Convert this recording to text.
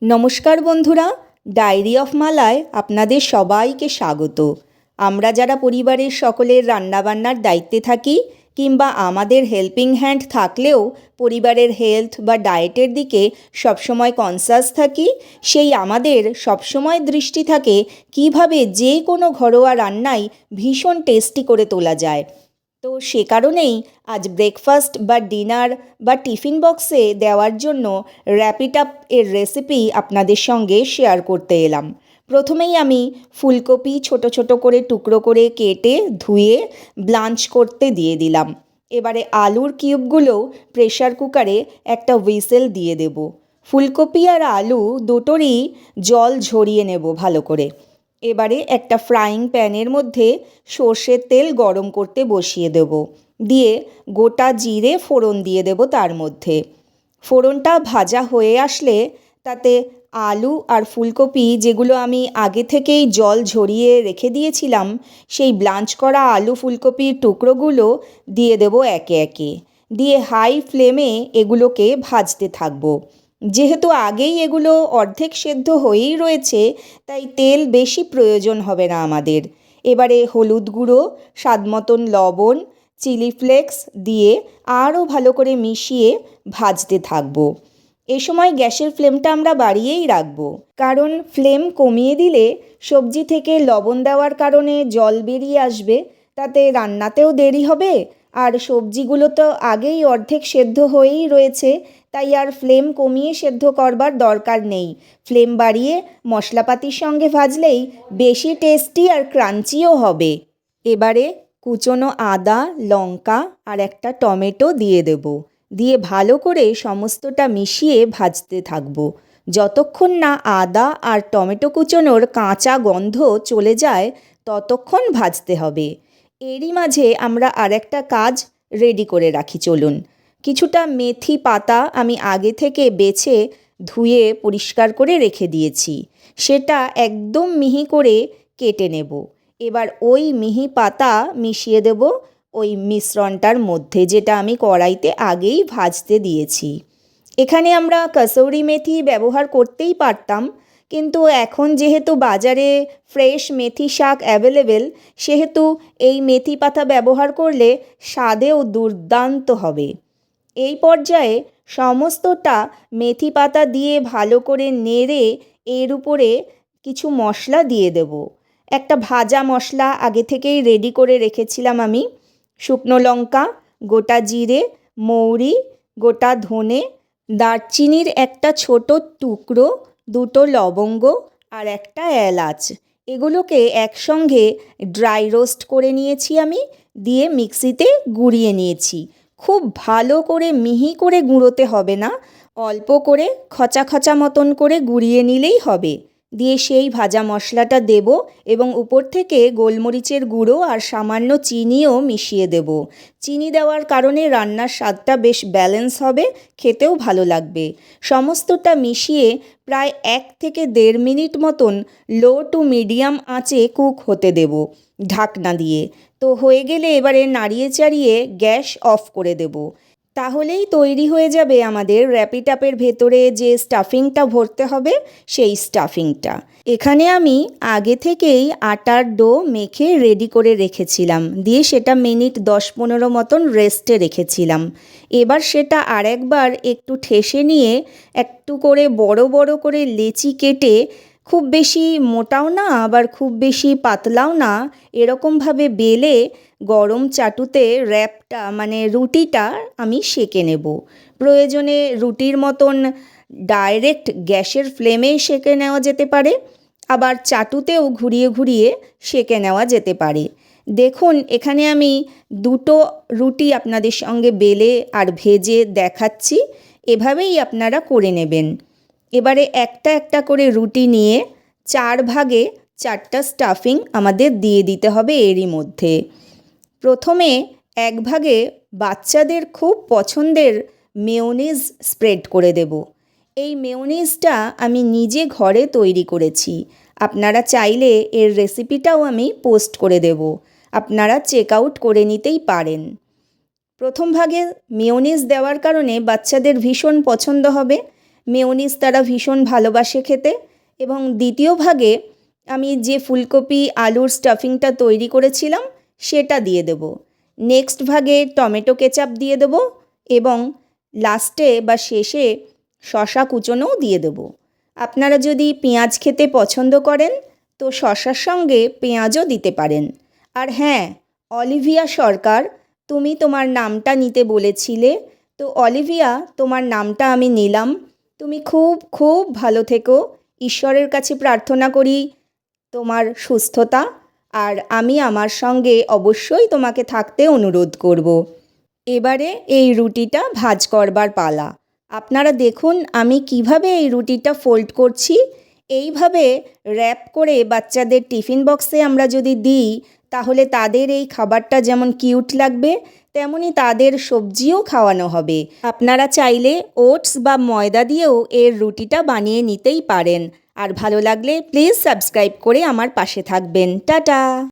নমস্কার বন্ধুরা, diary of মালায় আপনাদের সবাইকে স্বাগত। আমরা যারা পরিবারের সকলের রান্নাবান্নার দায়িত্বে থাকি কিংবা আমাদের হেল্পিং হ্যান্ড থাকলেও পরিবারের হেলথ বা ডায়েটের দিকে সবসময় কনসাস থাকি, সেই আমাদের সবসময় দৃষ্টি থাকে কিভাবে যে কোনো ঘরোয়া রান্নাই ভীষণ টেস্টি করে তোলা যায়। তো সে কারণেই আজ ব্রেকফাস্ট বা ডিনার বা টিফিন বক্সে দেওয়ার জন্য র্যাপিড আপ এর রেসিপি আপনাদের সঙ্গে শেয়ার করতে এলাম। প্রথমেই আমি ফুলকপি ছোট ছোট করে টুকরো করে কেটে ধুয়ে ব্লাঞ্চ করতে দিয়ে দিলাম। এবারে আলুর কিউবগুলো প্রেশার কুকারে একটা হুইসেল দিয়ে দেব। ফুলকপি আর আলু দুটোরই জল ঝরিয়ে নেব ভালো করে। এবারে একটা ফ্রাইং প্যানের মধ্যে সর্ষের তেল গরম করতে বসিয়ে দেব, দিয়ে গোটা জিরে ফোড়ন দিয়ে দেব তার মধ্যে। ফোড়নটা ভাজা হয়ে আসলে তাতে আলু আর ফুলকপি, যেগুলো আমি আগে থেকেই জল ঝরিয়ে রেখে দিয়েছিলাম, সেই ব্লাঞ্চ করা আলু ফুলকপির টুকরোগুলো দিয়ে দেব একে একে, দিয়ে হাই ফ্লেমে এগুলোকে ভাজতে থাকবো। যেহেতু আগেই এগুলো অর্ধেক সেদ্ধ হয়েই রয়েছে, তাই তেল বেশি প্রয়োজন হবে না আমাদের। এবারে হলুদ গুঁড়ো, স্বাদ মতন লবণ, চিলি ফ্লেক্স দিয়ে আরও ভালো করে মিশিয়ে ভাজতে থাকবো। এ সময় গ্যাসের ফ্লেমটা আমরা বাড়িয়েই রাখবো, কারণ ফ্লেম কমিয়ে দিলে সবজি থেকে লবণ দেওয়ার কারণে জল বেরিয়ে আসবে, তাতে রান্নাতেও দেরি হবে। আর সবজিগুলো তো আগেই অর্ধেক সেদ্ধ হয়েই রয়েছে, তাই আর ফ্লেম কমিয়ে সেদ্ধ করবার দরকার নেই। ফ্লেম বাড়িয়ে মশলাপাতির সঙ্গে ভাজলেই বেশি টেস্টি আর ক্রাঞ্চিও হবে। এবারে কুচনো আদা, লঙ্কা আর একটা টমেটো দিয়ে দেব, দিয়ে ভালো করে সমস্তটা মিশিয়ে ভাজতে থাকবো যতক্ষণ না আদা আর টমেটো কুচোনোর কাঁচা গন্ধ চলে যায়, ততক্ষণ ভাজতে হবে। এরই মাঝে আমরা আরেকটা কাজ রেডি করে রাখি চলুন। কিছুটা মেথি পাতা আমি আগে থেকে বেছে ধুয়ে পরিষ্কার করে রেখে দিয়েছি, সেটা একদম মিহি করে কেটে নেব। এবার ওই মিহি পাতা মিশিয়ে দেব ওই মিশ্রণটার মধ্যে, যেটা আমি কড়াইতে আগেই ভাজতে দিয়েছি। এখানে আমরা কসৌরি মেথি ব্যবহার করতেই পারতাম, কিন্তু এখন যেহেতু বাজারে ফ্রেশ মেথি শাক অ্যাভেলেবেল, সেহেতু এই মেথি পাতা ব্যবহার করলে স্বাদেও দুর্দান্ত হবে। এই পর্যায়ে সমস্তটা মেথি পাতা দিয়ে ভালো করে নেড়ে এর উপরে কিছু মশলা দিয়ে দেব। একটা ভাজা মশলা আগে থেকেই রেডি করে রেখেছিলাম আমি। শুকনো লঙ্কা, গোটা জিরে, মৌরি, গোটা ধনে, দারচিনির একটা ছোট টুকরো, দুটো লবঙ্গ আর একটা এলাচ, এগুলোকে একসঙ্গে ড্রাই রোস্ট করে নিয়েছি আমি, দিয়ে মিক্সিতে গুঁড়িয়ে নিয়েছি। খুব ভালো করে মিহি করে গুঁড়োতে হবে না, অল্প করে খচা খচা মতন করে গুঁড়িয়ে নিলেই হবে। দিয়ে সেই ভাজা মশলাটা দেব এবং উপর থেকে গোলমরিচের গুঁড়ো আর সামান্য চিনিও মিশিয়ে দেব। চিনি দেওয়ার কারণে রান্নার স্বাদটা বেশ ব্যালেন্স হবে, খেতেও ভালো লাগবে। সমস্তটা মিশিয়ে প্রায় 1 থেকে 1.5 মিনিট মতন লো টু মিডিয়াম আঁচে কুক হতে দেব ঢাকনা দিয়ে। তো হয়ে গেলে এবারে নাড়িয়ে চাড়িয়ে গ্যাস অফ করে দেব। তাহলেই তৈরি হয়ে যাবে আমাদের র্যাপিড আপের ভেতরে যে স্টাফিংটা ভরতে হবে, সেই স্টাফিংটা। এখানে আমি আগে থেকেই আটার ডো মেখে রেডি করে রেখেছিলাম, দিয়ে সেটা মিনিট 10-15 মতন রেস্টে রেখেছিলাম। এবার সেটা আরেকবার একটু ঠেসে নিয়ে একটু করে বড় বড় করে লেচি কেটে, খুব বেশি মোটাও না আবার খুব বেশি পাতলাও না, এরকমভাবে বেলে গরম চাটুতে র্যাপটা মানে রুটিটা আমি সেঁকে নেব। প্রয়োজনে রুটির মতন ডাইরেক্ট গ্যাসের ফ্লেমে সেঁকে নেওয়া যেতে পারে, আবার চাটুতেও ঘুরিয়ে ঘুরিয়ে সেঁকে নেওয়া যেতে পারে। দেখুন, এখানে আমি দুটো রুটি আপনাদের সঙ্গে বেলে আর ভেজে দেখাচ্ছি, এভাবেই আপনারা করে নেবেন। এবারে একটা একটা করে রুটি নিয়ে 4 ভাগে 4টা স্টাফিং আমাদের দিয়ে দিতে হবে এরই মধ্যে। প্রথমে 1 ভাগে বাচ্চাদের খুব পছন্দের মেয়োনিজ স্প্রেড করে দেব। এই মেয়োনিজটা আমি নিজে ঘরে তৈরি করেছি, আপনারা চাইলে এর রেসিপিটাও আমি পোস্ট করে দেব, আপনারা চেক আউট করে নিতেই পারেন। প্রথম ভাগে মেয়োনিজ দেওয়ার কারণে বাচ্চাদের ভীষণ পছন্দ হবে। মেয়োনিজ তারা ভীষণ ভালোবাসে খেতে। এবং দ্বিতীয় ভাগে আমি যে ফুলকপি আলুর স্টাফিংটা তৈরি করেছিলাম সেটা দিয়ে দেবো। নেক্সট ভাগে টমেটো কেচাপ দিয়ে দেবো এবং লাস্টে বা শেষে শসা কুচোনোও দিয়ে দেবো। আপনারা যদি পেঁয়াজ খেতে পছন্দ করেন তো শসার সঙ্গে পেঁয়াজও দিতে পারেন। আর হ্যাঁ, অলিভিয়া সরকার, তুমি তোমার নামটা নিতে বলেছিলে, তো অলিভিয়া তোমার নামটা আমি নিলাম। তুমি খুব খুব ভালো থেকো। ঈশ্বরের কাছে প্রার্থনা করি তোমার সুস্থতা, আর আমি আমার সঙ্গে অবশ্যই তোমাকে থাকতে অনুরোধ করব। এবারে এই রুটিটা ভাজ করবার পালা। আপনারা দেখুন আমি কিভাবে এই রুটিটা ফোল্ড করছি। এইভাবে র্যাপ করে বাচ্চাদের টিফিন বক্সে আমরা যদি দিই তাহলে তাদের এই খাবারটা যেমন কিউট লাগবে তেমনি তাদের সবজিও খাওয়ানো হবে। আপনারা চাইলে ওটস বা ময়দা দিয়েও এর রুটিটা বানিয়ে নিতেই পারেন। আর ভালো লাগলে প্লিজ সাবস্ক্রাইব করে আমার পাশে থাকবেন। টাটা।